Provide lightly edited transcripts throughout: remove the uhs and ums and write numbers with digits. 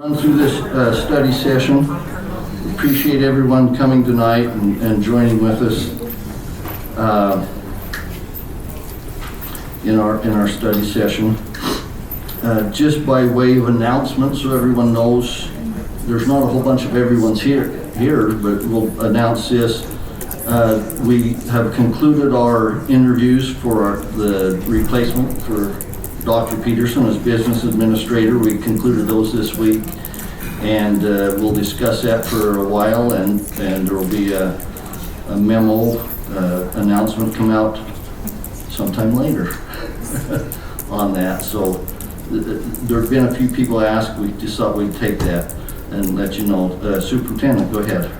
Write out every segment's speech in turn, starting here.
Run through this study session. Appreciate everyone coming tonight and joining with us in our study session. Just by way of announcement, so everyone knows, there's not a whole bunch of everyone's here, but we'll announce this. We have concluded our interviews for the replacement for Dr. Peterson as business administrator. We concluded those this week, and we'll discuss that for a while, and there will be a memo announcement come out sometime later on that. So there have been a few people ask. We just thought we'd take that and let you know. Superintendent, go ahead.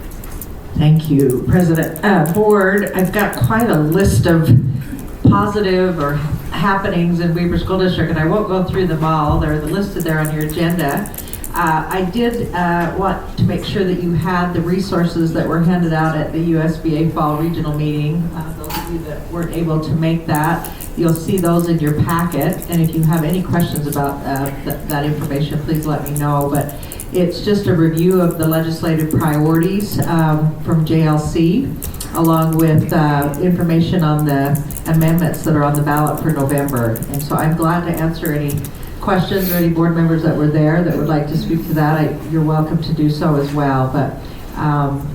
Thank you, President. Board, I've got quite a list of positive or happenings in Weber School District, and I won't go through them all. They're listed there on your agenda. I did want to make sure that you had the resources that were handed out at the USBA Fall Regional Meeting. Those of you that weren't able to make that, you'll see those in your packet, and if you have any questions about that information, please let me know. But it's just a review of the legislative priorities from JLC, along with information on the amendments that are on the ballot for November. And so I'm glad to answer any questions or any board members that were there that would like to speak to that. You're welcome to do so as well. But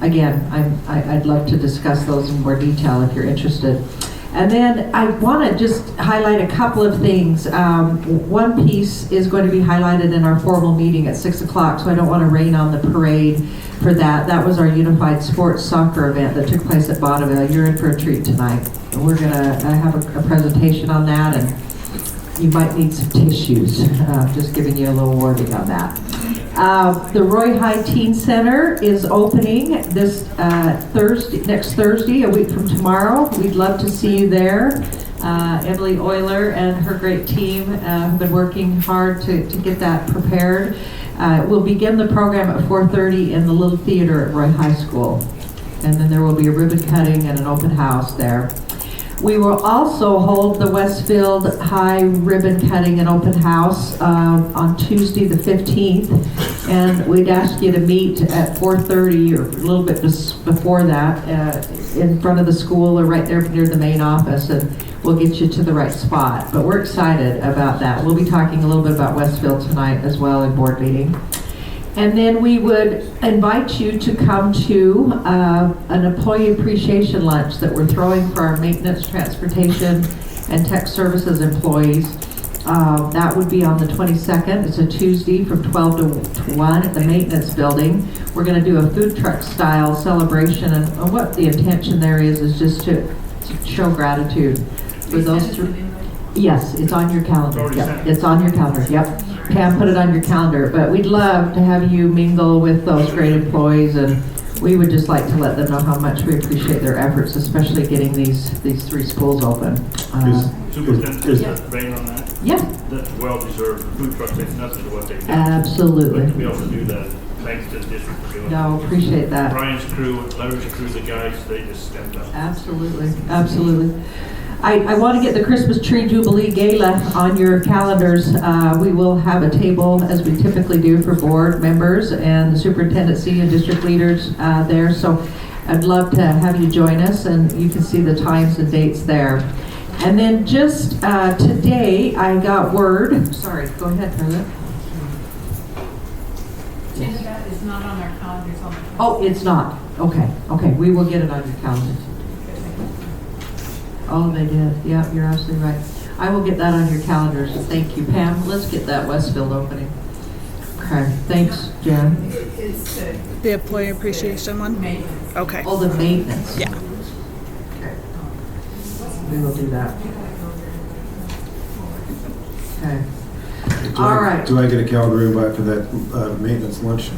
again, I'd love to discuss those in more detail if you're interested. And then I want to just highlight a couple of things. One piece is going to be highlighted in our formal meeting at 6 o'clock, so I don't want to rain on the parade for that. That was our Unified Sports Soccer event that took place at Bonneville. You're in for a treat tonight. We're going to have a presentation on that, and you might need some tissues. Just giving you a little warning on that. The Roy High Teen Center is opening this next Thursday, a week from tomorrow. We'd love to see you there. Emily Euler and her great team have been working hard to get that prepared. We'll begin the program at 4:30 in the little theater at Roy High School. And then there will be a ribbon cutting and an open house there. We will also hold the Westfield High ribbon cutting and open house on Tuesday the 15th, and we'd ask you to meet at 4:30 or a little bit before that in front of the school or right there near the main office, and we'll get you to the right spot. But we're excited about that. We'll be talking a little bit about Westfield tonight as well in board meeting. And then we would invite you to come to an employee appreciation lunch that we're throwing for our maintenance, transportation, and tech services employees. That would be on the 22nd. It's a Tuesday from 12 to 1 at the maintenance building. We're going to do a food truck style celebration, and what the intention there is just to show gratitude for those three. Yes, it's on your calendar. Yep. It's on your calendar. Yep. Pam put it on your calendar, but we'd love to have you mingle with those great employees, and we would just like to let them know how much we appreciate their efforts, especially getting these three schools open. Superintendent, is that vein on that? Yeah. That's well-deserved. Food trucks take nothing to what they do. Absolutely. But to be able to do that, thanks to the district for doing No, that. appreciate that. Brian's crew, Larry's crew, the guys, they just stepped up. Absolutely, absolutely. I want to get the Christmas Tree Jubilee Gala on your calendars. We will have a table, as we typically do, for board members and the superintendent, senior district leaders there. So I'd love to have you join us, and you can see the times and dates there. And then just today, I got word. Sorry, go ahead, President. That is not on our calendar. It's on the calendar. Oh, it's not. Okay, we will get it on your calendar. Oh, they did. Yeah, you're absolutely right. I will get that on your calendar, so thank you. Pam, let's get that Westfield opening. Okay, thanks, Jen. It's The employee appreciation one? maintenance. Okay. Oh, the maintenance. Yeah. Okay. We will do that. Okay. All right. Do I get a calendar invite for that maintenance lunch?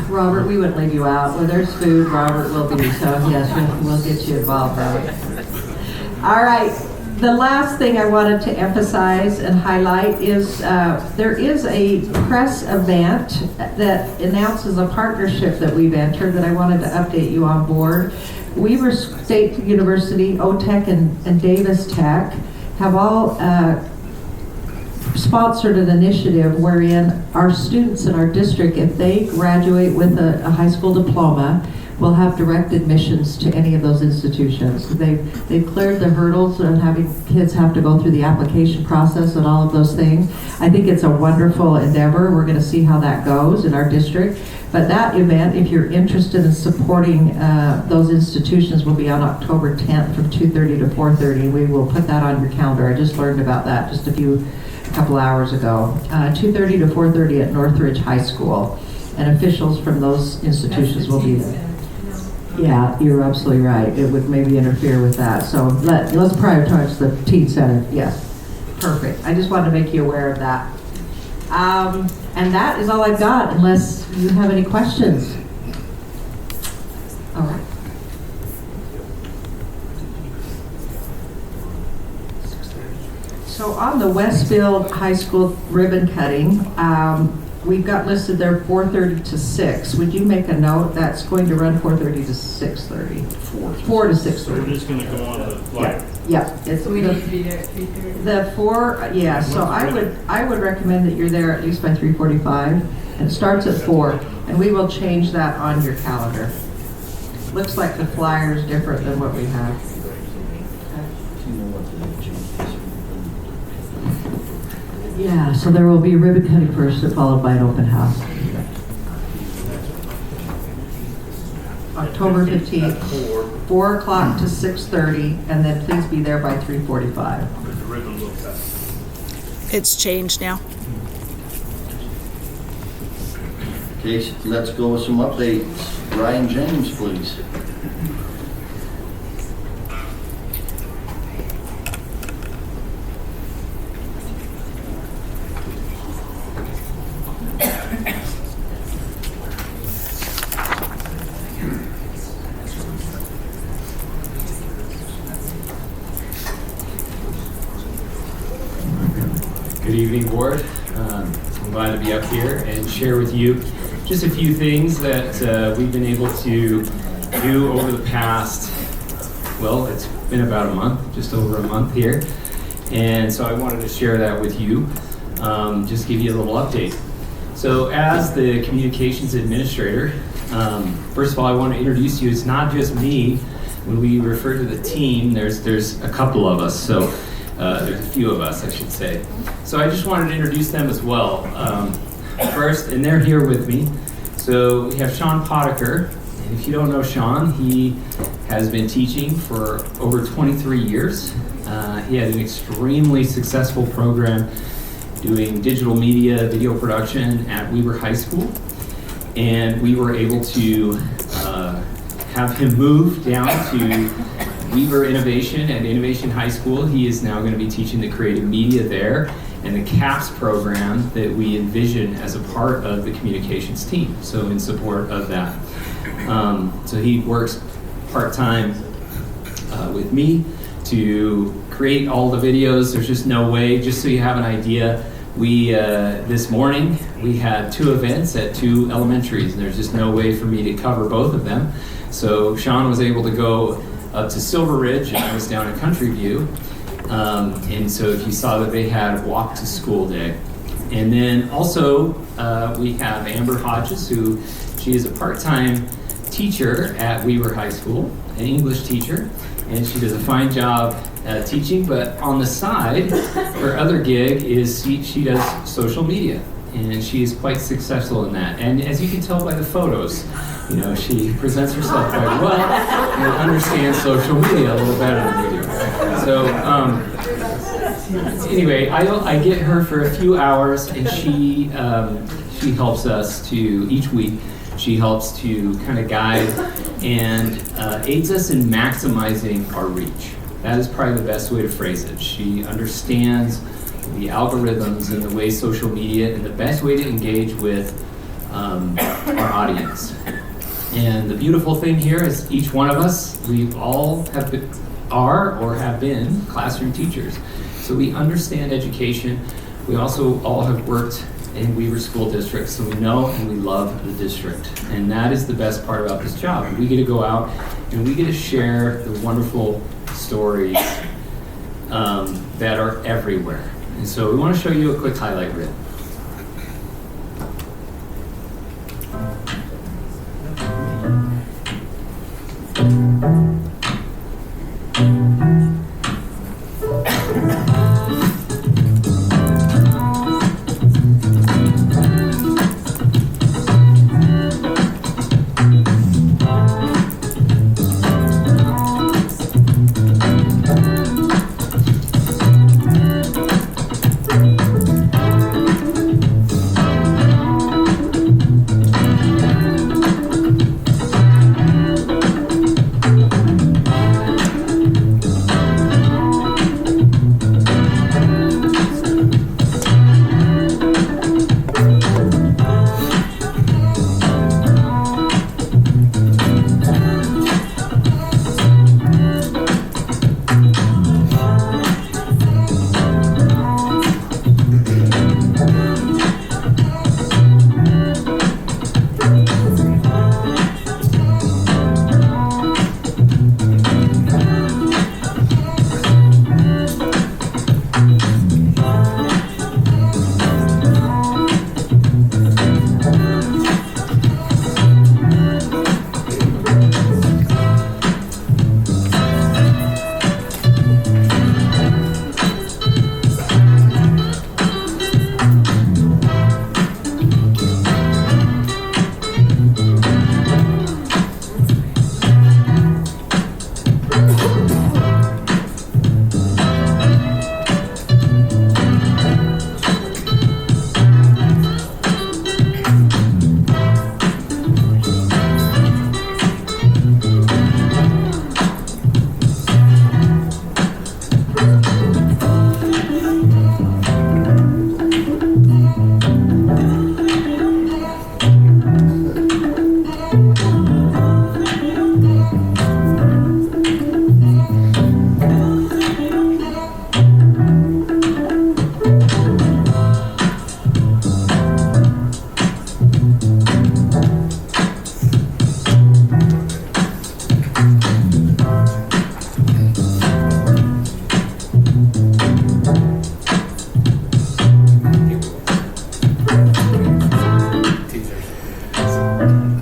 Robert, we wouldn't leave you out. Where there's food, Robert will be, so yes, we'll get you involved, Robert. All right. The last thing I wanted to emphasize and highlight is there is a press event that announces a partnership that we've entered that I wanted to update you on board. Weber State University, OTech, and Davis Tech have all sponsored an initiative wherein our students in our district, if they graduate with a high school diploma, will have direct admissions to any of those institutions. They've cleared the hurdles of having kids have to go through the application process and all of those things. I think it's a wonderful endeavor. We're going to see how that goes in our district. But that event, if you're interested in supporting those institutions, will be on October 10th from 2:30 to 4:30. We will put that on your calendar. I just learned about that just a couple hours ago. 2:30 to 4:30 at Northridge High School. And officials from those institutions will be there. Yeah, you're absolutely right. It would maybe interfere with that. So let's prioritize the teen center. Yes, perfect. I just wanted to make you aware of that. And that is all I've got, unless you have any questions. All right. So on the Westfield High School ribbon cutting, we've got listed there 4:30 to 6. Would you make a note? That's going to run 4:30 to 6:30. 4 to So 6:30. we're just gonna go on the flyer. Yeah. It's So we need to be there at 3:30? the 4, yeah, so I would recommend that you're there at least by 3:45. It starts at 4, and we will change that on your calendar. Looks like the flyer is different than what we have. Yeah, so there will be ribbon cutting first, followed by an open house. October 15th, 4 o'clock to 6:30, and then please be there by 3:45. The ribbon will cut. It's changed now. Okay, so let's go with some updates. Ryan James, please. Good evening, board. I'm glad to be up here and share with you just a few things that we've been able to do over the past, well, it's been about a month, just over a month here. And so I wanted to share that with you, just give you a little update. So as the communications administrator, first of all, I want to introduce you. It's not just me. When we refer to the team, there's a couple of us. So there's a few of us, I should say. So I just wanted to introduce them as well. First, and they're here with me. So we have Sean Potiker. And if you don't know Sean, he has been teaching for over 23 years. He had an extremely successful program doing digital media, video production at Weber High School. And we were able to have him move down to Weber Innovation at Innovation High School. He is now going to be teaching the creative media there and the CAPS program that we envision as a part of the communications team, so in support of that. So he works part-time with me to create all the videos. There's just no way, just so you have an idea, we this morning we had 2 events at 2 elementaries, and there's just no way for me to cover both of them. So Sean was able to go up to Silver Ridge, and I was down at Country View. And so if you saw that they had walk to school day. And then also we have Amber Hodges, who she is a part-time teacher at Weber High School, an English teacher, and she does a fine job teaching, but on the side, her other gig is she does social media, and she is quite successful in that. And as you can tell by the photos, you know, she presents herself quite well and understands social media a little better than we do. So anyway, I get her for a few hours, and she helps us to, each week, she helps to kind of guide and aids us in maximizing our reach. That is probably the best way to phrase it. She understands the algorithms and the way social media and the best way to engage with our audience. And the beautiful thing here is each one of us, we all are or have been classroom teachers. So we understand education. We also all have worked in Weber School District, so we know and we love the district. And that is the best part about this job. We get to go out and we get to share the wonderful stories that are everywhere. And so we want to show you a quick highlight reel.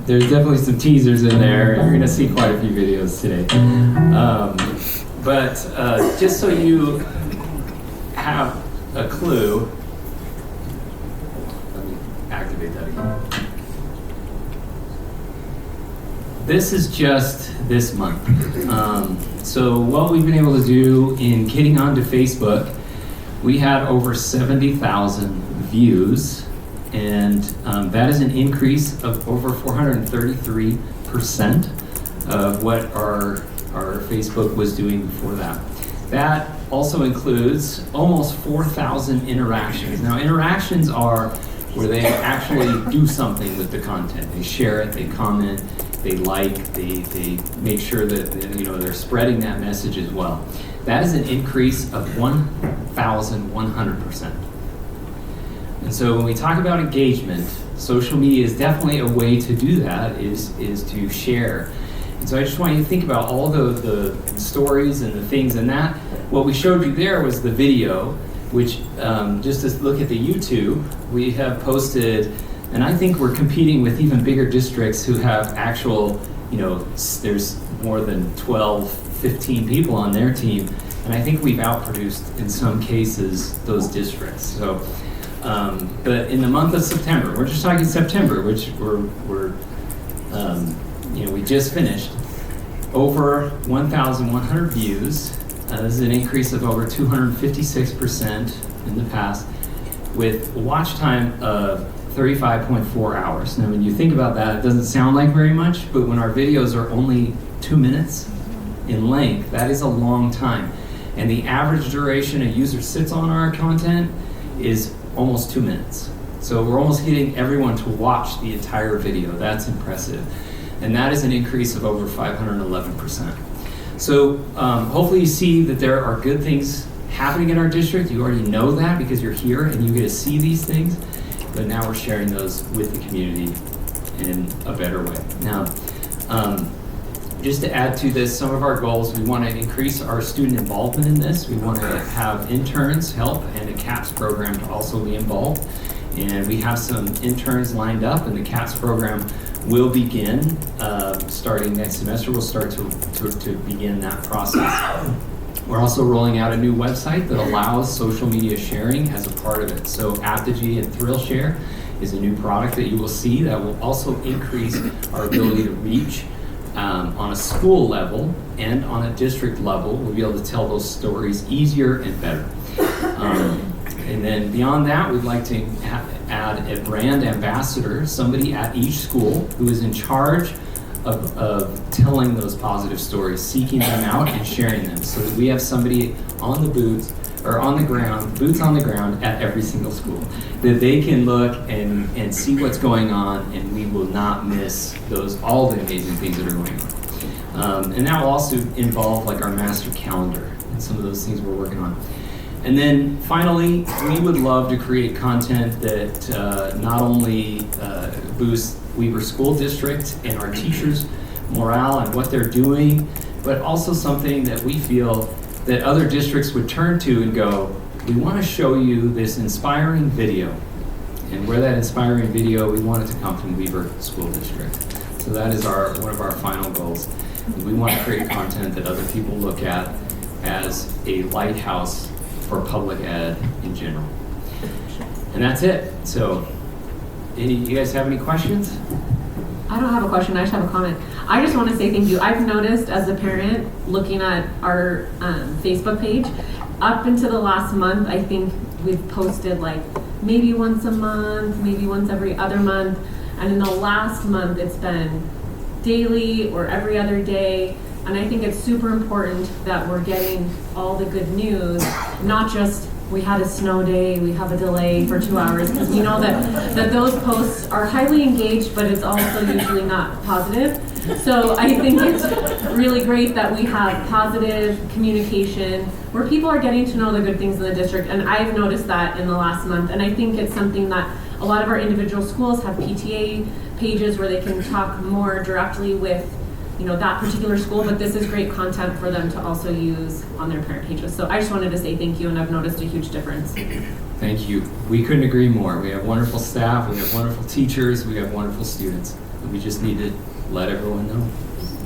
There's definitely some teasers in there. You're gonna see quite a few videos today. But just so you have a clue, let me activate that again. This is just this month. So what we've been able to do in getting onto Facebook, we had over 70,000 views, and that is an increase of over 433% of what our Facebook was doing before that. That also includes almost 4,000 interactions. Now, interactions are where they actually do something with the content. They share it, they comment, they like, they make sure that they're spreading that message as well. That is an increase of 1,100%. And so when we talk about engagement, social media is definitely a way to do that, is to share. And so I just want you to think about all the stories and the things in that. What we showed you there was the video, which just to look at the YouTube, we have posted, and I think we're competing with even bigger districts who have actual, there's more than 12, 15 people on their team. And I think we've outproduced, in some cases, those districts. So, but in the month of September, we're just talking September, which we just finished, over 1,100 views. This is an increase of over 256% in the past, with watch time of 35.4 hours. Now, when you think about that, it doesn't sound like very much, but when our videos are only 2 minutes in length, that is a long time. And the average duration a user sits on our content is almost 2 minutes. So we're almost getting everyone to watch the entire video. That's impressive. And that is an increase of over 511%. So hopefully you see that there are good things happening in our district. You already know that because you're here and you get to see these things. But now we're sharing those with the community in a better way. Now, just to add to this, some of our goals, we want to increase our student involvement in this. We want to have interns help and a CAPS program to also be involved. And we have some interns lined up, and the CAPS program will begin starting next semester. We'll start to begin that process. We're also rolling out a new website that allows social media sharing as a part of it. So Apogee and ThrillShare is a new product that you will see that will also increase our ability to reach on a school level and on a district level. We'll be able to tell those stories easier and better. And then beyond that, we'd like to add a brand ambassador, somebody at each school who is in charge of telling those positive stories, seeking them out and sharing them, so that we have somebody on the boots or on the ground, boots on the ground at every single school, that they can look and see what's going on, and we will not miss all the amazing things that are going on. And that will also involve like our master calendar and some of those things we're working on. And then finally, we would love to create content that not only boosts Weber School District and our teachers' morale and what they're doing, but also something that we feel that other districts would turn to and go, we want to show you this inspiring video. And where that inspiring video, we want it to come from Weber School District. So that is one of our final goals. We want to create content that other people look at as a lighthouse for public ed in general. And that's it. So, you guys have any questions? I don't have a question, I just have a comment. I just want to say thank you. I've noticed as a parent looking at our Facebook page, up until the last month, I think we've posted like maybe once a month, maybe once every other month. And in the last month, it's been daily or every other day. And I think it's super important that we're getting all the good news, not just we had a snow day, we have a delay for 2 hours, because we know that those posts are highly engaged, but it's also usually not positive. So I think it's really great that we have positive communication where people are getting to know the good things in the district. And I've noticed that in the last month. And I think it's something that a lot of our individual schools have PTA pages where they can talk more directly with that particular school, but this is great content for them to also use on their parent pages. So I just wanted to say thank you, and I've noticed a huge difference. Thank you. We couldn't agree more. We have wonderful staff, we have wonderful teachers, we have wonderful students. We just need to let everyone know.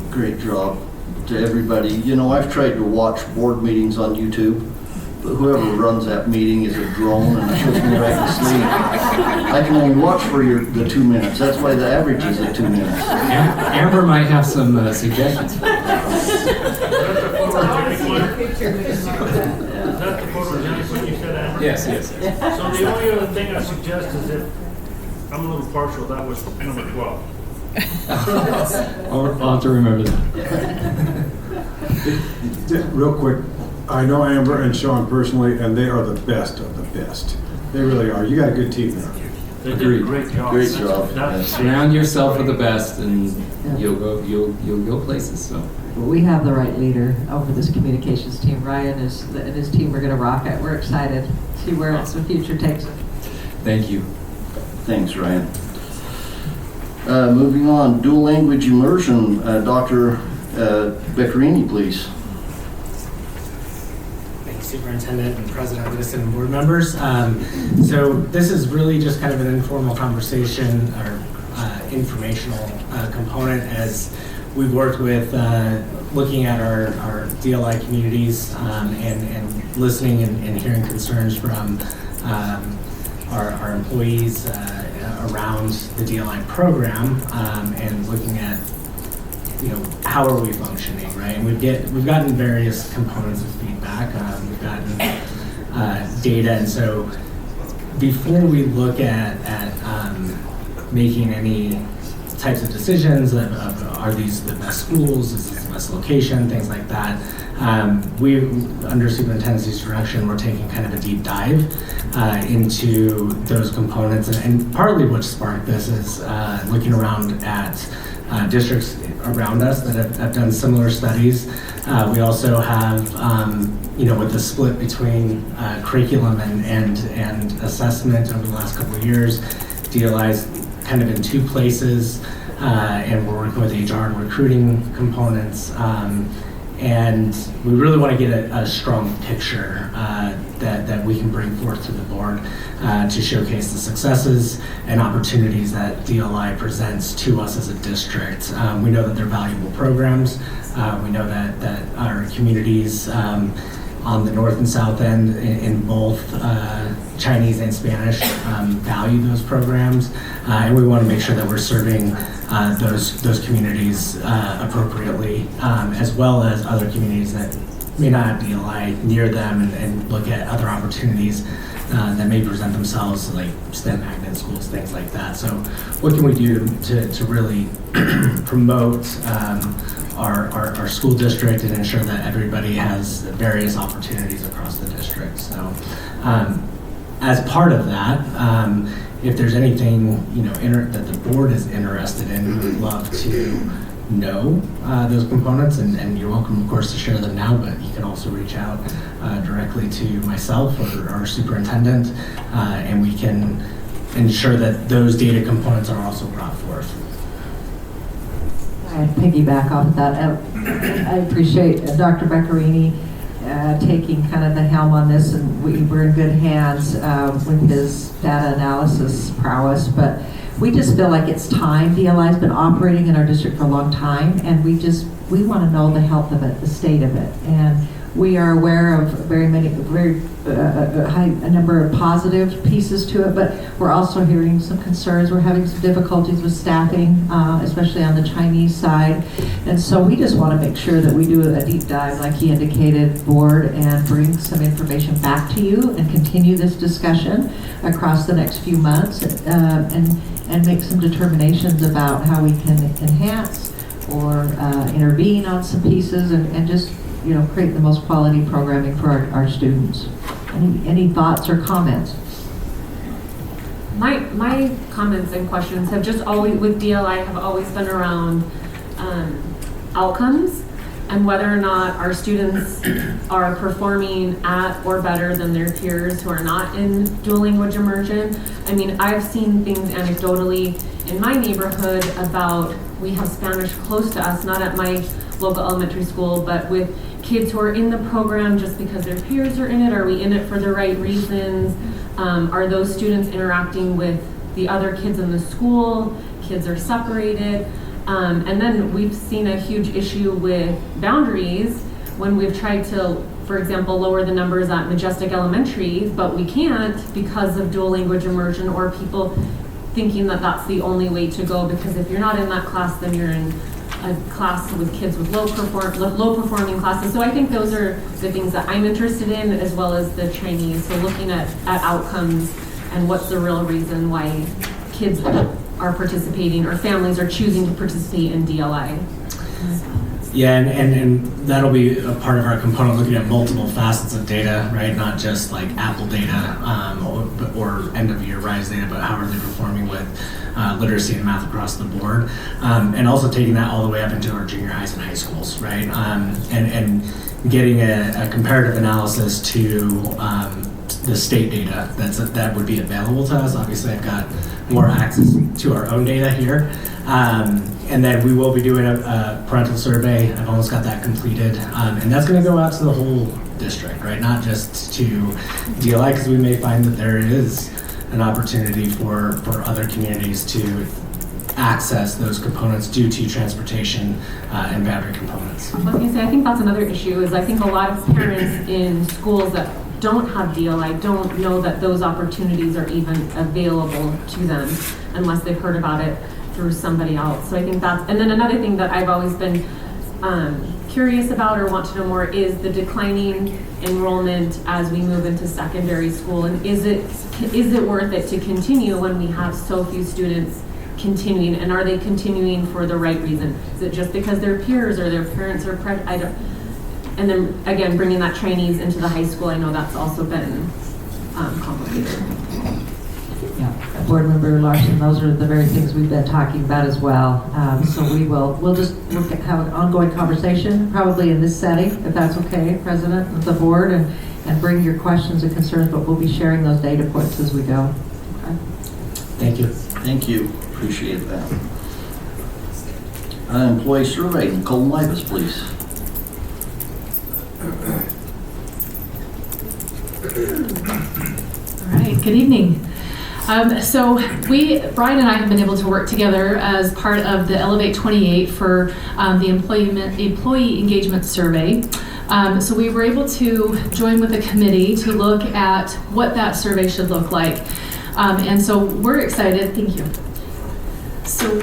Great job to everybody. I've tried to watch board meetings on YouTube, but whoever runs that meeting is a drone and it puts me right to sleep. I can only watch for the 2 minutes. That's why the average is at 2 minutes. Amber might have some suggestions. Is that the photogenic one you said, Amber? Yes. So the only other thing I suggest is if, I'm a little partial, that was number 12. I'll have to remember that. Real quick, I know Amber and Sean personally, and they are the best of the best. They really are. You got a good team there. They did a Agreed. great job. Great job. Surround yourself with the best, and you'll go places. So. We have the right leader over this communications team. Ryan and his team are going to rock it. We're excited to see where the future takes us. Thank you. Thanks, Ryan. Moving on, dual language immersion. Dr. Beccarini, please. Superintendent and President Livingston and board members. So this is really just kind of an informal conversation or informational component as we've worked with looking at our DLI communities and listening and hearing concerns from our employees around the DLI program and looking at how are we functioning, right? And we've gotten various components of feedback. We've gotten data, and so before we look at making any types of decisions of are these the best schools, is this the best location, things like that, we, under superintendency's direction, we're taking kind of a deep dive into those components, and partly what sparked this is looking around at districts around us that have done similar studies. We also have, with the split between curriculum and assessment over the last couple of years, DLI's kind of in two places. and we're working with HR and recruiting components. And we really want to get a strong picture that we can bring forth to the board to showcase the successes and opportunities that DLI presents to us as a district. We know that they're valuable programs. We know that our communities on the north and south end in both Chinese and Spanish value those programs, and we want to make sure that we're serving those communities appropriately, as well as other communities that may not have DLI near them, and look at other opportunities that may present themselves, like STEM magnet schools, things like that. So what can we do to really promote our school district and ensure that everybody has various opportunities across the district? So as part of that, if there's anything that the board is interested in, we would love to know those components, and you're welcome, of course, to share them now, but you can also reach out directly to myself or our superintendent, and we can ensure that those data components are also brought forth. I piggyback off of that. I appreciate Dr. Beccarini taking kind of the helm on this, and we're in good hands with his data analysis prowess, but we just feel like it's time. DLI's been operating in our district for a long time, and we want to know the health of it, the state of it, and we are aware of very high number of positive pieces to it, but we're also hearing some concerns. We're having some difficulties with staffing, especially on the Chinese side, and so we just want to make sure that we do a deep dive, like he indicated, board, and bring some information back to you and continue this discussion across the next few months, and make some determinations about how we can enhance or intervene on some pieces, and just create the most quality programming for our students. Any thoughts or comments? My comments and questions have just always, with DLI, have always been around outcomes and whether or not our students are performing at or better than their peers who are not in dual language immersion. I mean, I've seen things anecdotally in my neighborhood about, we have Spanish close to us, not at my local elementary school, but with kids who are in the program just because their peers are in it. Are we in it for the right reasons? Are those students interacting with the other kids in the school? Kids are separated. And then we've seen a huge issue with boundaries when we've tried to, for example, lower the numbers at Majestic Elementary, but we can't because of dual language immersion, or people thinking that that's the only way to go, because if you're not in that class, then you're in a class with kids with low performing classes. So I think those are the things that I'm interested in, as well as the Chinese. So looking at outcomes and what's the real reason why kids are participating or families are choosing to participate in DLI. Yeah, and that'll be a part of our component, looking at multiple facets of data, right? Not just like Apple data or end of year RISE data, but how are they performing with literacy and math across the board, and also taking that all the way up into our junior highs and high schools, right? And getting a comparative analysis to the state data that would be available to us. Obviously, I've got more access to our own data here. And then we will be doing a parental survey. I've almost got that completed. And that's going to go out to the whole district, right? Not just to DLI, because we may find that there is an opportunity for other communities to access those components due to transportation and boundary components. I was going to say, I think that's another issue, is I think a lot of parents in schools that don't have DLI don't know that those opportunities are even available to them unless they've heard about it through somebody else. So I think that's, and then another thing that I've always been curious about or want to know more is the declining enrollment as we move into secondary school, and is it worth it to continue when we have so few students continuing, and are they continuing for the right reason? Is it just because their peers or their parents are and then again, bringing that Chinese into the high school, I know that's also been complicated. Yeah, Board Member Larson, those are the very things we've been talking about as well. So we'll have an ongoing conversation, probably in this setting, if that's okay, President, with the board, and bring your questions and concerns, but we'll be sharing those data points as we go. Okay. Thank you. Thank you. Appreciate that. Employee survey, Nicole Mivas, please. All right, good evening. So Brian and I have been able to work together as part of the Elevate 28 for the employee engagement survey. So we were able to join with a committee to look at what that survey should look like. And so we're excited, thank you. So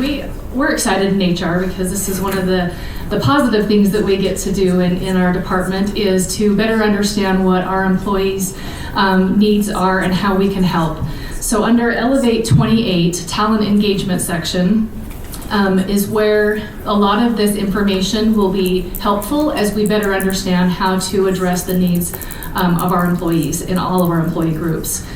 we're excited in HR because this is one of the positive things that we get to do in our department is to better understand what our employees' needs are and how we can help. So under Elevate 28, talent engagement section, is where a lot of this information will be helpful as we better understand how to address the needs of our employees in all of our employee groups.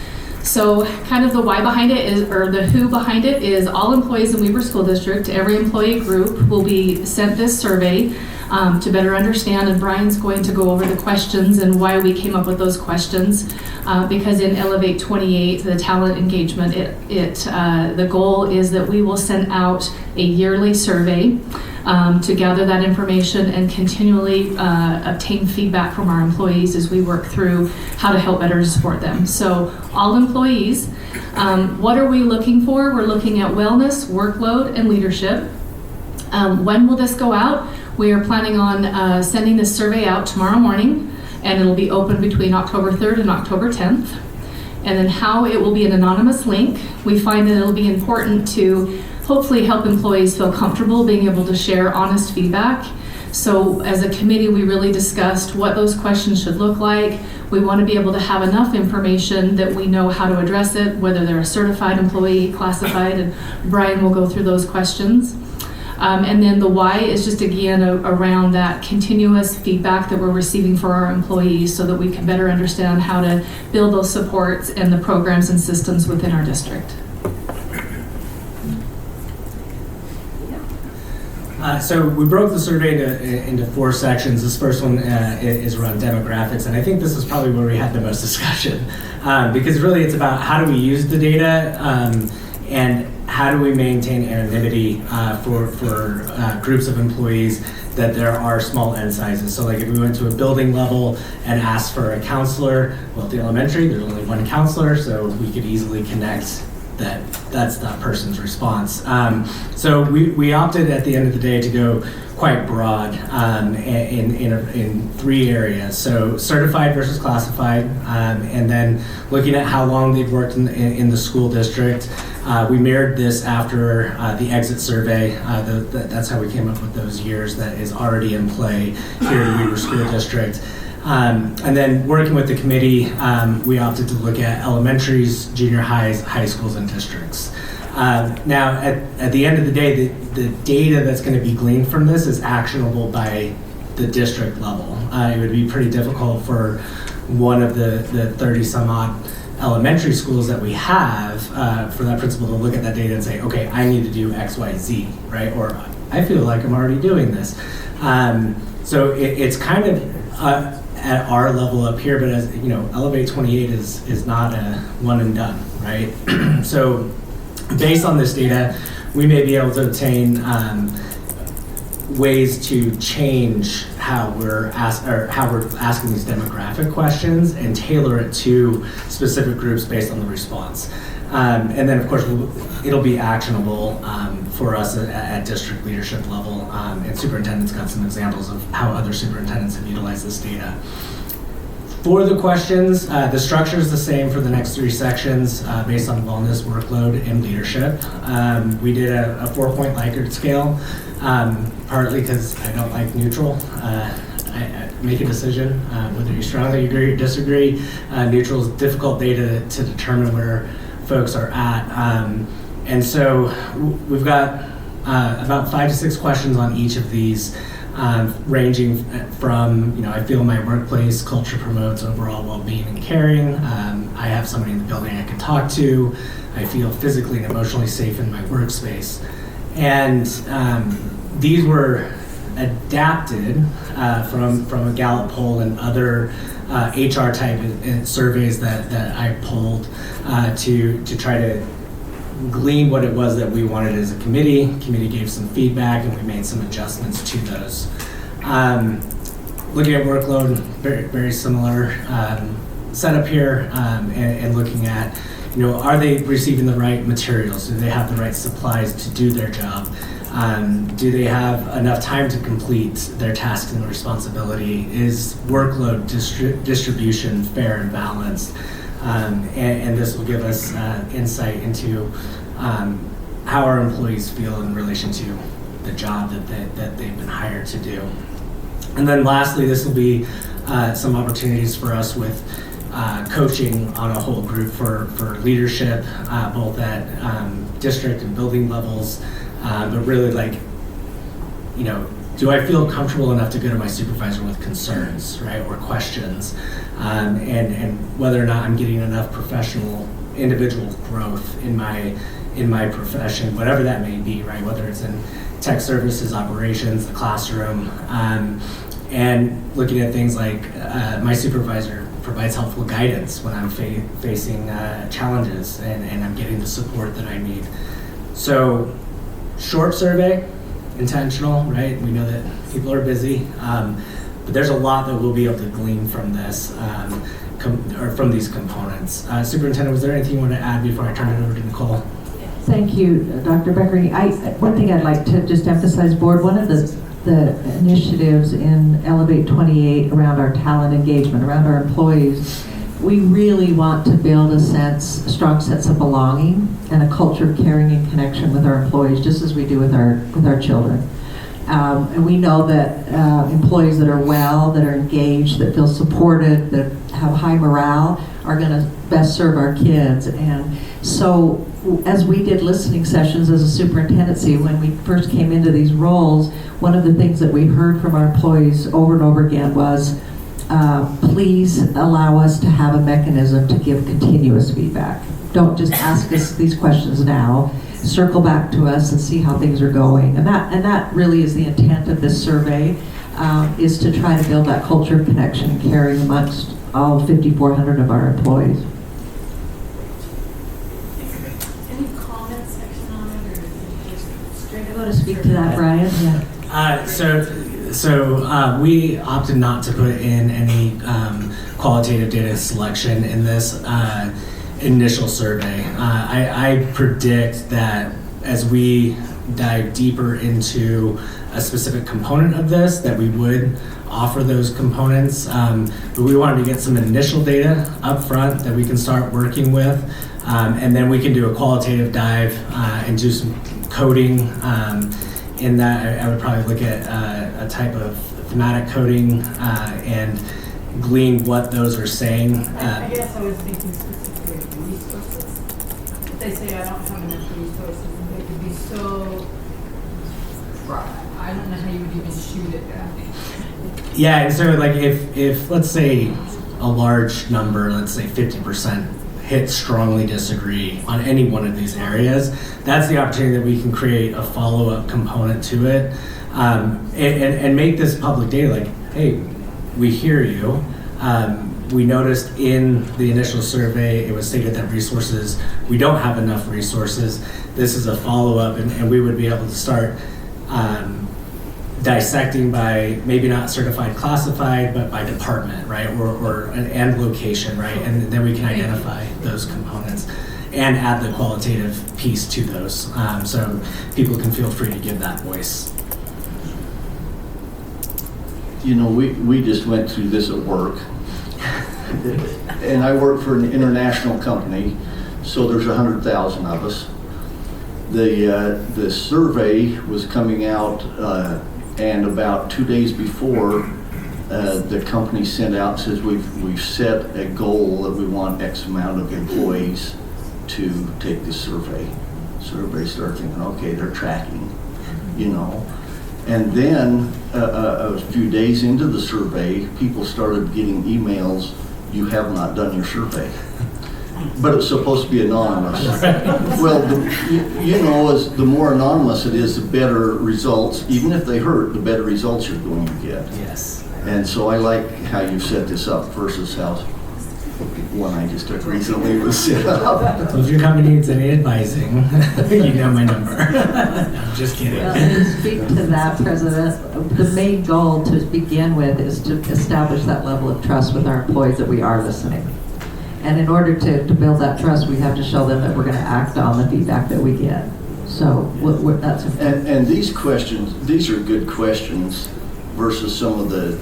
So kind of the why behind it is, or the who behind it is all employees in Weber School District, every employee group will be sent this survey to better understand, and Brian's going to go over the questions and why we came up with those questions. Because in Elevate 28, the talent engagement, the goal is that we will send out a yearly survey to gather that information and continually obtain feedback from our employees as we work through how to help better support them. So all employees, what are we looking for? We're looking at wellness, workload, and leadership. When will this go out? We are planning on sending this survey out tomorrow morning, and it'll be open between October 3rd and October 10th. And then how it will be an anonymous link. We find that it'll be important to hopefully help employees feel comfortable being able to share honest feedback. So as a committee, we really discussed what those questions should look like. We want to be able to have enough information that we know how to address it, whether they're a certified employee, classified, and Brian will go through those questions. And then the why is just again around that continuous feedback that we're receiving for our employees so that we can better understand how to build those supports and the programs and systems within our district. So we broke the survey into 4 sections. This first one is around demographics, and I think this is probably where we had the most discussion because really it's about how do we use the data and how do we maintain anonymity for groups of employees that there are small N sizes. So like if we went to a building level and asked for a counselor, well at the elementary there's only one counselor, so we could easily connect that's that person's response. So we opted at the end of the day to go quite broad in 3 areas. So certified versus classified, and then looking at how long they've worked in the school district. We mirrored this after the exit survey. That's how we came up with those years that is already in play here in Weber School District. And then working with the committee, we opted to look at elementaries, junior highs, high schools, and districts. Now, at the end of the day, the data that's going to be gleaned from this is actionable by the district level. It would be pretty difficult for one of the 30 some odd elementary schools that we have for that principal to look at that data and say, okay, I need to do X, Y, Z, right? Or I feel like I'm already doing this. So it's kind of at our level up here, but as you know, Elevate 28 is not a one and done, right? So based on this data, we may be able to obtain ways to change how we're asking these demographic questions and tailor it to specific groups based on the response. And then, of course, it'll be actionable for us at district leadership level. And superintendents got some examples of how other superintendents have utilized this data. For the questions, the structure is the same for the next 3 sections based on wellness, workload, and leadership. We did a 4-point Likert scale, partly because I don't like neutral. I make a decision whether you strongly agree or disagree. Neutral is difficult data to determine where folks are at. And so we've got about 5 to 6 questions on each of these, ranging from, I feel my workplace culture promotes overall well-being and caring. I have somebody in the building I can talk to. I feel physically and emotionally safe in my workspace. And these were adapted from a Gallup poll and other HR type surveys that I pulled to try to gleaned what it was that we wanted as a committee. Committee gave some feedback, and we made some adjustments to those. Looking at workload, very similar setup here, and looking at, are they receiving the right materials? Do they have the right supplies to do their job? Do they have enough time to complete their tasks and responsibility? Is workload distribution fair and balanced? And this will give us insight into how our employees feel in relation to the job that they've been hired to do. And then lastly, this will be some opportunities for us with coaching on a whole group for leadership, both at district and building levels, but really do I feel comfortable enough to go to my supervisor with concerns, right, or questions, and whether or not I'm getting enough professional, individual growth in my profession, whatever that may be, right, whether it's in tech services, operations, the classroom, and looking at things like my supervisor provides helpful guidance when I'm facing challenges, and I'm getting the support that I need. So, short survey, intentional, right? We know that people are busy, but there's a lot that we'll be able to glean from this, or from these components. Superintendent, was there anything you want to add before I turn it over to Nicole? Thank you, Dr. Becker. One thing I'd like to just emphasize, Board, one of the initiatives in Elevate 28 around our talent engagement, around our employees, we really want to build a strong sense of belonging and a culture of caring and connection with our employees, just as we do with our children. And we know that employees that are well, that are engaged, that feel supported, that have high morale, are going to best serve our kids. And so, as we did listening sessions as a superintendency, when we first came into these roles, one of the things that we heard from our employees over and over again was, please allow us to have a mechanism to give continuous feedback. Don't just ask us these questions now. Circle back to us and see how things are going. And that really is the intent of this survey, is to try to build that culture of connection and caring amongst all 5,400 of our employees. Any comment section on it, or is it just straight up? You want to speak to that, Brian? Yeah. So we opted not to put in any qualitative data selection in this initial survey. I predict that as we dive deeper into a specific component of this, that we would offer those components. But we wanted to get some initial data up front that we can start working with, and then we can do a qualitative dive and do some coding. In that, I would probably look at a type of thematic coding and glean what those are saying. I guess I was thinking specifically of resources. If they say I don't have enough resources, and they could be so, I don't know how you would even shoot it down. Yeah, and so like if let's say a large number, let's say 50%, hit strongly disagree on any one of these areas, that's the opportunity that we can create a follow-up component to it, and make this public data. Like, hey, we hear you. We noticed in the initial survey, it was stated that we don't have enough resources. This is a follow-up, and we would be able to start dissecting by maybe not certified classified, but by department, right, and location, right, and then we can identify those components and add the qualitative piece to those, so people can feel free to give that voice. We just went through this at work, and I work for an international company, so there's 100,000 of us. The survey was coming out, and about 2 days before, the company sent out and says we've set a goal that we want X amount of employees to take this survey. So everybody started thinking, okay, they're tracking, And then a few days into the survey, people started getting emails, you have not done your survey. But it's supposed to be anonymous. Well, as the more anonymous it is, the better results, even if they hurt, the better results you're going to get. Yes. And so I like how you set this up versus how, one I just took recently was set up. So if your company needs any advising, you know my number. I'm just kidding. Well, and to speak to that, President, the main goal to begin with is to establish that level of trust with our employees that we are listening. And in order to build that trust, we have to show them that we're going to act on the feedback that we get. So that's important. And these questions, these are good questions versus some of the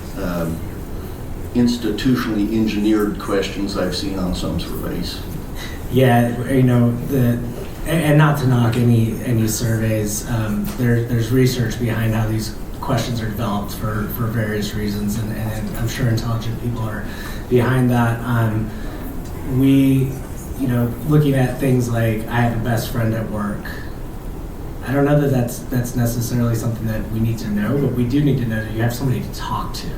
institutionally engineered questions I've seen on some surveys. Yeah, you know, and not to knock any surveys, there's research behind how these questions are developed for various reasons, and I'm sure intelligent people are behind that. We, you know, looking at things like, I have a best friend at work. I don't know that that's necessarily something that we need to know, but we do need to know that you have somebody to talk to,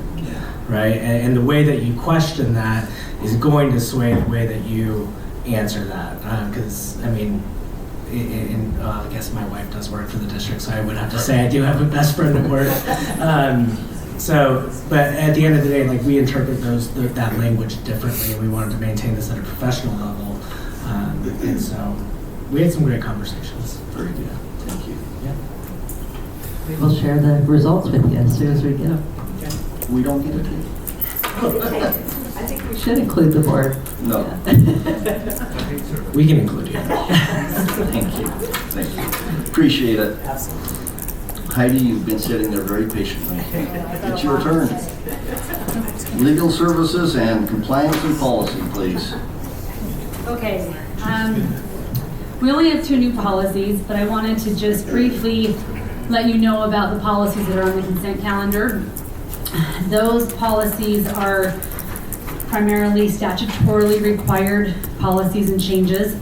right? And the way that you question that is going to sway the way that you answer that. Because, I mean, I guess my wife does work for the district, so I would have to say I do have a best friend at work. But at the end of the day, like, we interpret that language differently, and we wanted to maintain this at a professional level. And so we had some great conversations. Very good. Thank you. We will share the results with you as soon as we get them. We don't get it. I think we should include the board. No. We can include you. Thank you. Thank you. Appreciate it. Heidi, you've been sitting there very patiently. It's your turn. Legal services and compliance and policy, please. Okay. We only have 2 new policies, but I wanted to just briefly let you know about the policies that are on the consent calendar. Those policies are primarily statutorily required policies and changes.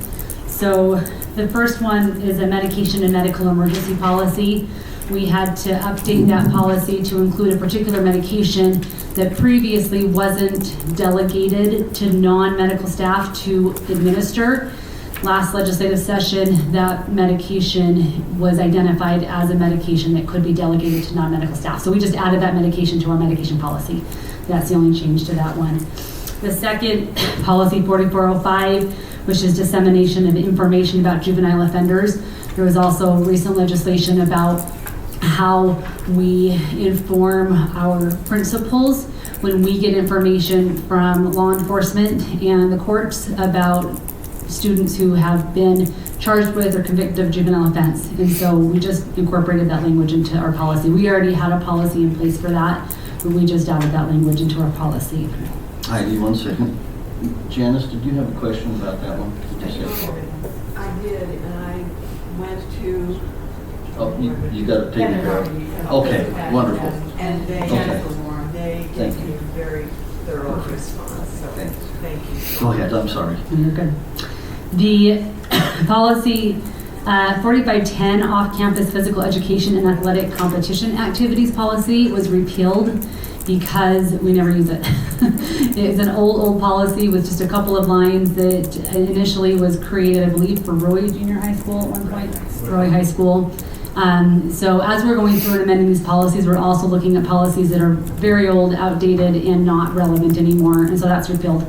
So the first one is a medication and medical emergency policy. We had to update that policy to include a particular medication that previously wasn't delegated to non-medical staff to administer. Last legislative session, that medication was identified as a medication that could be delegated to non-medical staff. So we just added that medication to our medication policy. That's the only change to that one. The second, policy 4405, which is dissemination of information about juvenile offenders. There was also recent legislation about how we inform our principals when we get information from law enforcement and the courts about students who have been charged with or convicted of juvenile offense. And so we just incorporated that language into our policy. We already had a policy in place for that, but we just added that language into our policy. Heidi, 1 second. Janice, did you have a question about that one? I did, and I went to... Oh, you got it taken care of. Okay, wonderful. And they, Okay. they gave me a very thorough response, so thank you. Go ahead, I'm sorry. You're good. The policy 4510, off-campus physical education and athletic competition activities policy, was repealed because we never use it. It's an old policy with just a couple of lines that initially was created, I believe, for Roy Junior High School at one point, Roy High School. So as we're going through and amending these policies, we're also looking at policies that are very old, outdated, and not relevant anymore, and so that's repealed.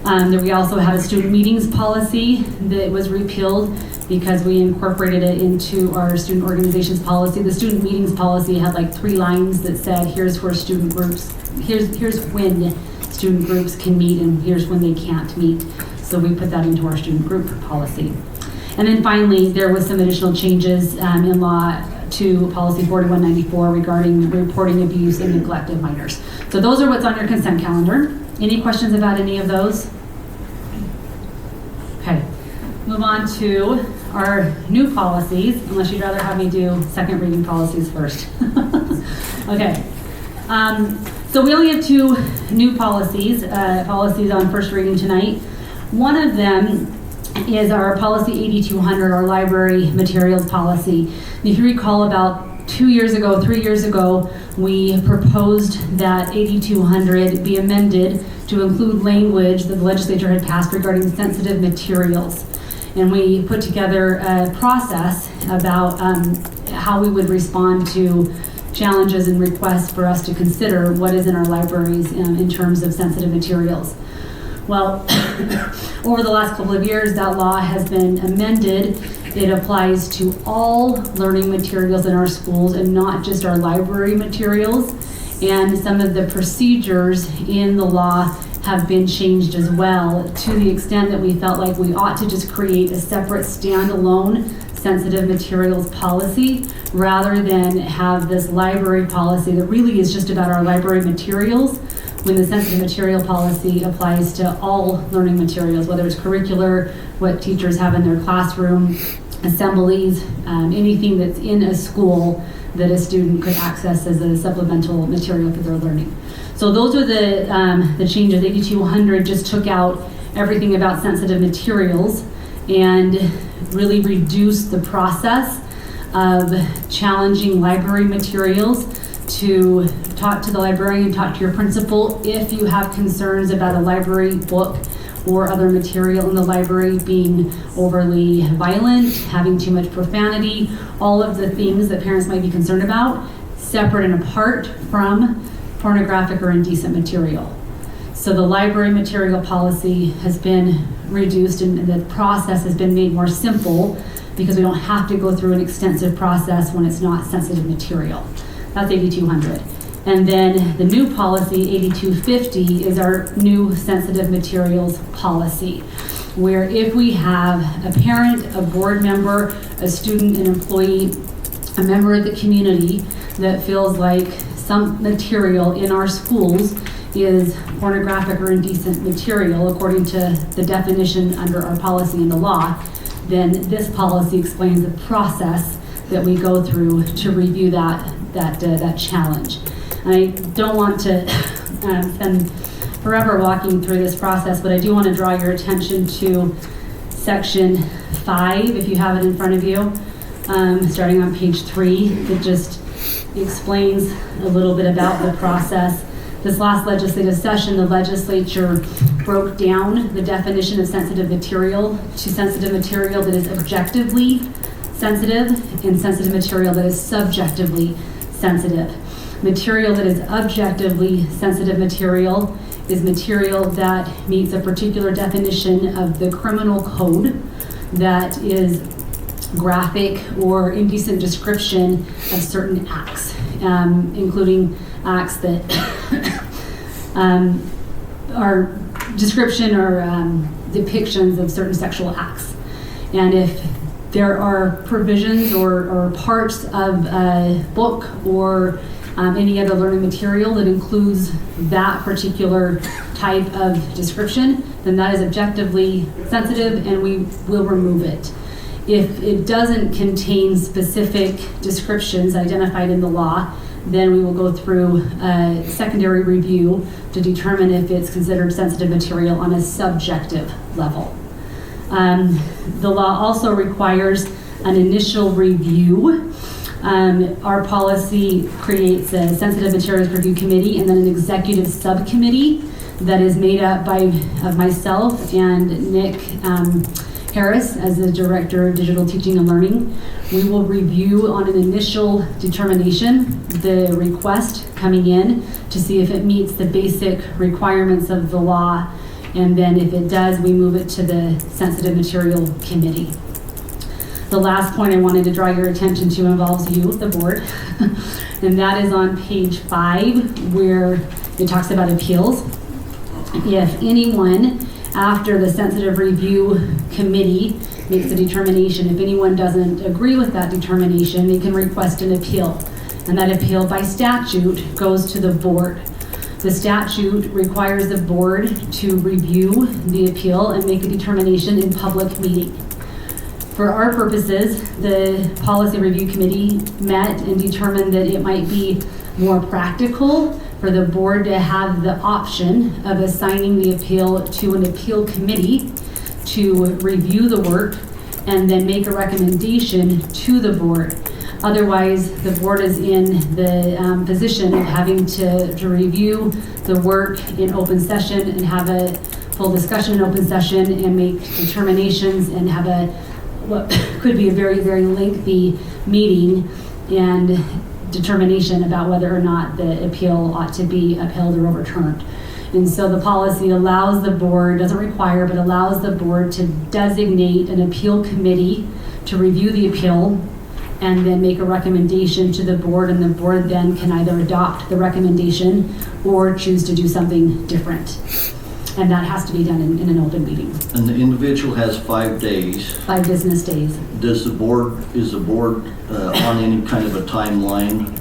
We also had a student meetings policy that was repealed because we incorporated it into our student organizations policy. The student meetings policy had like 3 lines that said, here's where student groups, here's when student groups can meet and here's when they can't meet. So we put that into our student group policy. And then finally, there was some additional changes in law to policy 4194 regarding reporting abuse and neglect of minors. So those are what's on your consent calendar. Any questions about any of those? Okay, move on to our new policies, unless you'd rather have me do second reading policies first. Okay, so we only have 2 new policies on first reading tonight. One of them is our policy 8200, our library materials policy. And if you recall, about 3 years ago, we proposed that 8200 be amended to include language that the legislature had passed regarding sensitive materials. And we put together a process about how we would respond to challenges and requests for us to consider what is in our libraries in terms of sensitive materials. Well, over the last couple of years, that law has been amended. It applies to all learning materials in our schools and not just our library materials. And some of the procedures in the law have been changed as well, to the extent that we felt like we ought to just create a separate standalone sensitive materials policy rather than have this library policy that really is just about our library materials, when the sensitive material policy applies to all learning materials, whether it's curricular, what teachers have in their classroom, assemblies, anything that's in a school that a student could access as a supplemental material for their learning. So those are the changes. 8200 just took out everything about sensitive materials and really reduced the process of challenging library materials to talk to the librarian, talk to your principal if you have concerns about a library book or other material in the library being overly violent, having too much profanity, all of the things that parents might be concerned about, separate and apart from pornographic or indecent material. So the library material policy has been reduced and the process has been made more simple because we don't have to go through an extensive process when it's not sensitive material. That's 8200. And then the new policy, 8250, is our new sensitive materials policy, where if we have a parent, a board member, a student, an employee, a member of the community that feels like some material in our schools is pornographic or indecent material, according to the definition under our policy in the law, then this policy explains the process that we go through to review that challenge. And I don't want to spend forever walking through this process, but I do want to draw your attention to section 5, if you have it in front of you, starting on page 3, that just explains a little bit about the process. This last legislative session, the legislature broke down the definition of sensitive material to sensitive material that is objectively sensitive and sensitive material that is subjectively sensitive. Material that is objectively sensitive material is material that meets a particular definition of the criminal code that is graphic or indecent description of certain acts, including acts that are description or depictions of certain sexual acts. And if there are provisions or parts of a book or any other learning material that includes that particular type of description, then that is objectively sensitive and we will remove it. If it doesn't contain specific descriptions identified in the law, then we will go through a secondary review to determine if it's considered sensitive material on a subjective level. The law also requires an initial review. Our policy creates a sensitive materials review committee and then an executive subcommittee that is made up of myself and Nick Harris as the Director of Digital Teaching and Learning. We will review on an initial determination the request coming in to see if it meets the basic requirements of the law, and then if it does, we move it to the Sensitive Material Committee. The last point I wanted to draw your attention to involves you, the board, and that is on page 5, where it talks about appeals. If anyone, after the Sensitive Review Committee makes a determination, if anyone doesn't agree with that determination, they can request an appeal. And that appeal by statute goes to the board. The statute requires the board to review the appeal and make a determination in public meeting. For our purposes, the Policy Review Committee met and determined that it might be more practical for the board to have the option of assigning the appeal to an appeal committee to review the work and then make a recommendation to the board. Otherwise, the board is in the position of having to review the work in open session and have a full discussion in open session and make determinations and have what could be a very, very lengthy meeting and determination about whether or not the appeal ought to be upheld or overturned. And so the policy allows the board, doesn't require, but allows the board to designate an appeal committee to review the appeal and then make a recommendation to the board, and the board then can either adopt the recommendation or choose to do something different. And that has to be done in an open meeting, And the individual has 5 days. 5 business days. Is the board on any kind of a timeline?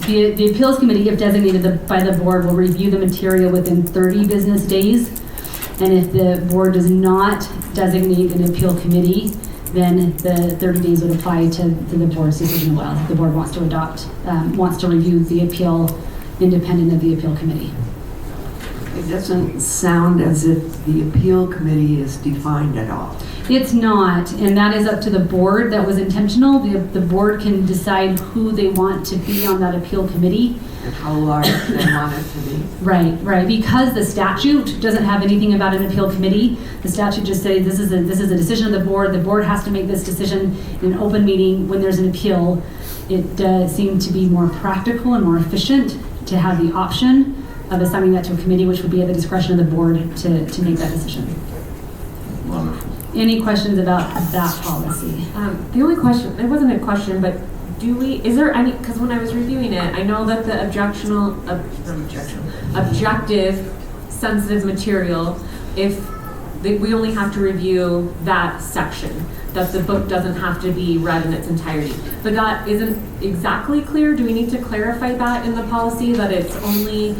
The appeals committee, if designated by the board, will review the material within 30 business days. And if the board does not designate an appeal committee, then the 30 days would apply to the board's decision as well. If the board wants to wants to review the appeal independent of the appeal committee. It doesn't sound as if the appeal committee is defined at all. It's not, and that is up to the board. That was intentional. The board can decide who they want to be on that appeal committee. And how large they want it to be. Right. Because the statute doesn't have anything about an appeal committee. The statute just says this is a decision of the board. The board has to make this decision in an open meeting when there's an appeal. It does seem to be more practical and more efficient to have the option of assigning that to a committee, which would be at the discretion of the board to make that decision. Wonderful. Any questions about that policy? The only question, it wasn't a question, but is there any, because when I was reviewing it, I know that the objective sensitive material, we only have to review that section, that the book doesn't have to be read in its entirety. But that isn't exactly clear. Do we need to clarify that in the policy, that it's only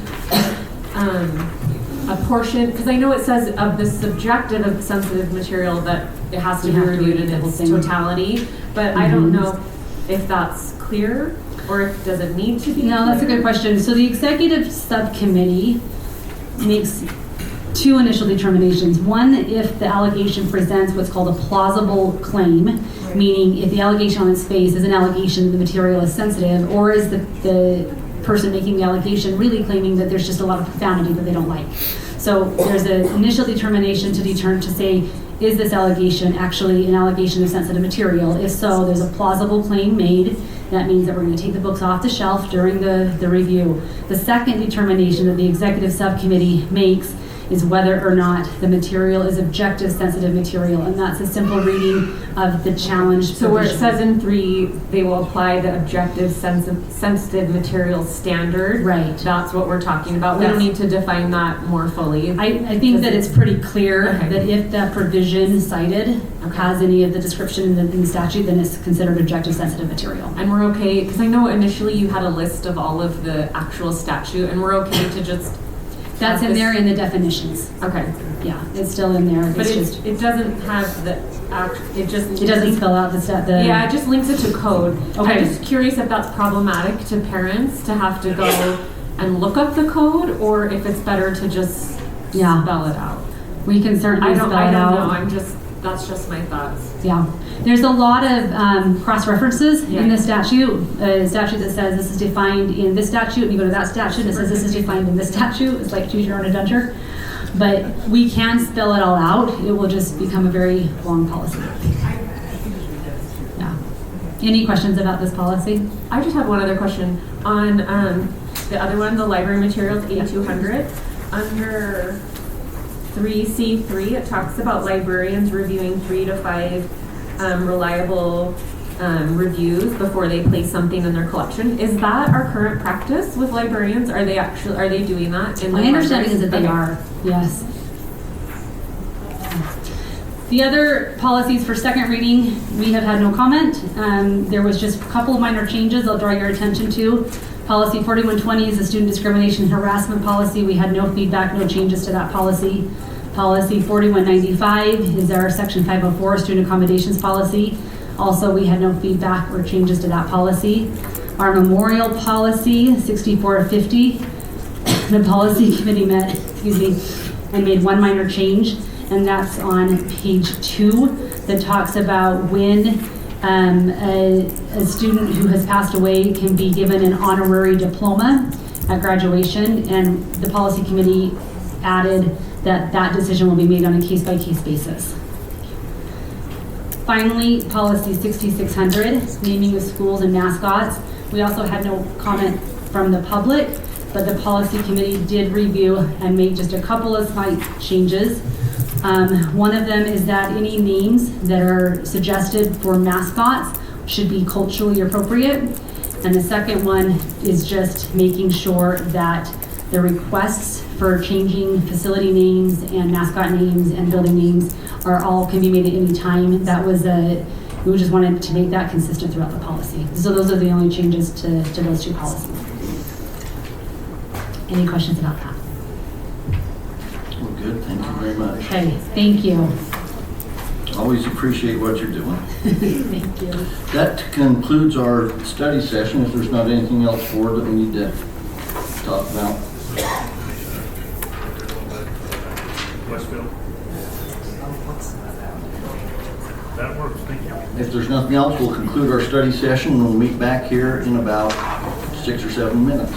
a portion? Because I know it says of the subjective of sensitive material that it has to be reviewed in its totality, but I don't know if that's clear or if does it need to be No, that's a clear? good question. So the executive subcommittee makes 2 initial determinations. One, if the allegation presents what's called a plausible claim, meaning if the allegation on its face is an allegation that the material is sensitive, or is the person making the allegation really claiming that there's just a lot of profanity that they don't like. So there's an initial determination to say, is this allegation actually an allegation of sensitive material? If so, there's a plausible claim made. That means that we're going to take the books off the shelf during the review. The second determination that the executive subcommittee makes is whether or not the material is objective sensitive material, and that's a simple reading of the challenge. So where it says in 3, they will apply the objective sensitive material standard. Right. That's what we're talking about. We don't need to define that more fully. I think that it's pretty clear that if that provision cited has any of the description in the statute, then it's considered objective sensitive material. And we're okay, because I know initially you had a list of all of the actual statute, and we're okay to just... That's in there in the definitions. Okay. Yeah, it's still in there. But It's it doesn't have the, it doesn't spell out the Yeah, it just links it to code. Okay. I'm just curious if that's problematic to parents to have to go and look up the code, or if it's better to just spell it out. We can certainly spell it I out. don't know, that's just my thoughts. Yeah, there's a lot of cross-references in the statute. A statute that says this is defined in this statute, and you go to that statute and it says this is defined in this statute. It's like choose your own adventure. But we can spell it all out. It will just become a very long policy. Yeah. Any questions about this policy? I just have one other question on the other one, the library materials, 8200. Under 3C3, it talks about librarians reviewing 3 to 5 reliable reviews before they place something in their collection. Is that our current practice with librarians? Are they doing that? My understanding is that they are, yes. The other policies for second reading, we have had no comment. There was just a couple of minor changes I'll draw your attention to. Policy 4120 is a student discrimination and harassment policy. We had no feedback, no changes to that policy. Policy 4195 is our section 504 student accommodations policy. Also, we had no feedback or changes to that policy. Our memorial policy 6450, the policy committee met, and made one minor change, and that's on page 2 that talks about when a student who has passed away can be given an honorary diploma at graduation, and the policy committee added that decision will be made on a case-by-case basis. Finally, policy 6600, naming of schools and mascots. We also had no comment from the public. but the policy committee did review and made just a couple of slight changes. One of them is that any names that are suggested for mascots should be culturally appropriate. And the second one is just making sure that the requests for changing facility names and mascot names and building names can be made at any time. We just wanted to make that consistent throughout the policy. So those are the only changes to those two policies. Any questions about that? Well, good, thank you very much. Okay, thank you. Always appreciate what you're doing. Thank you. That concludes our study session, if there's not anything else forward that we need to talk about. Westfield. That works, thank you. If there's nothing else, we'll conclude our study session and we'll meet back here in about 6 or 7 minutes.